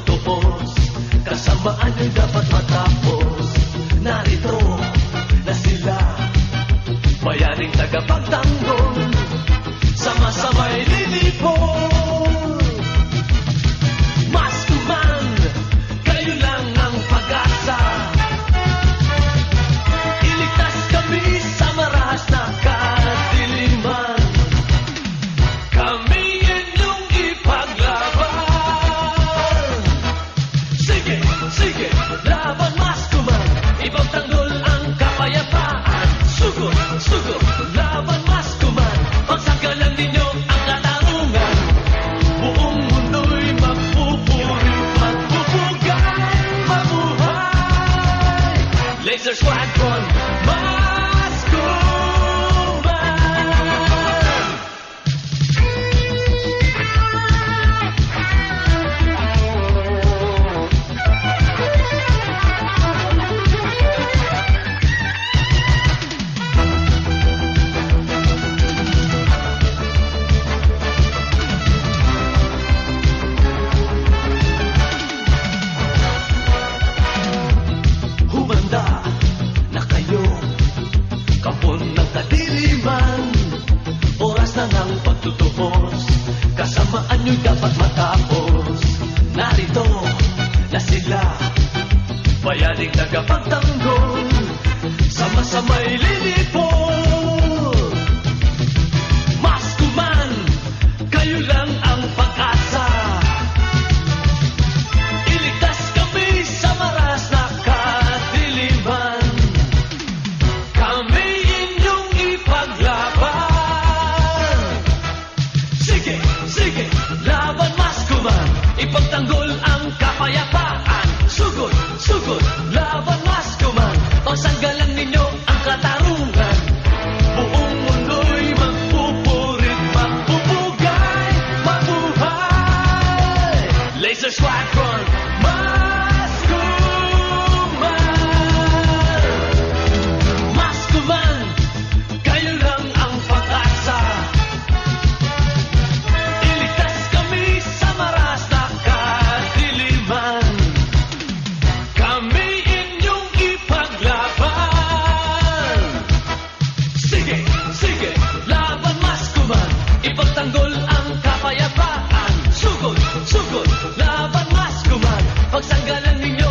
pagtutupos, kasamaan ay dapat matapos. Narito na sila, bayaning tagapagtanggol, sama-sama'y lilipol. Maskuman, kayo lang ang pag-asa. Iligtas kami sa marahas na kadiliman. Kami inyong ipaglaban. Sige, sige, laban Maskuman, ipagtanggol ang kapayapaan. Sugod, sugod, laban Maskuman, pagsagalan ninyo ang katarungan. Buong mundo'y magpupuri, magbubugay, mabuhay. Laser Squadron, Maskuman. Humanda na kayo, kapon ng kadiliman. Oras na ng pagtutupos, kasamaan nyo'y dapat matapos. Narito na sila, bayaning tagapagtanggol, sama-sama'y lilipol. Maskuman, kayo lang ang pag-asa. Iligtas kami sa maras na kadiliman. Kami inyong ipaglaban. Sige, sige, laban Maskuman, ipagtanggol ang kapayapaan. Sugod, sugod, laban Maskuman, pagsanggalan ninyo ang katarungan. Buong mundo'y magpupurit, magbubugay, mabuhay. Laser Squadron, Maskuman. Maskuman, kayo lang ang pag-asa. Iligtas kami sa maras na kadiliman. Kami inyong ipaglaban. Sige, sige, laban Maskuman, ipagtanggol ang kapayapaan. Sugod, sugod, laban Maskuman, pagsanggalan ninyo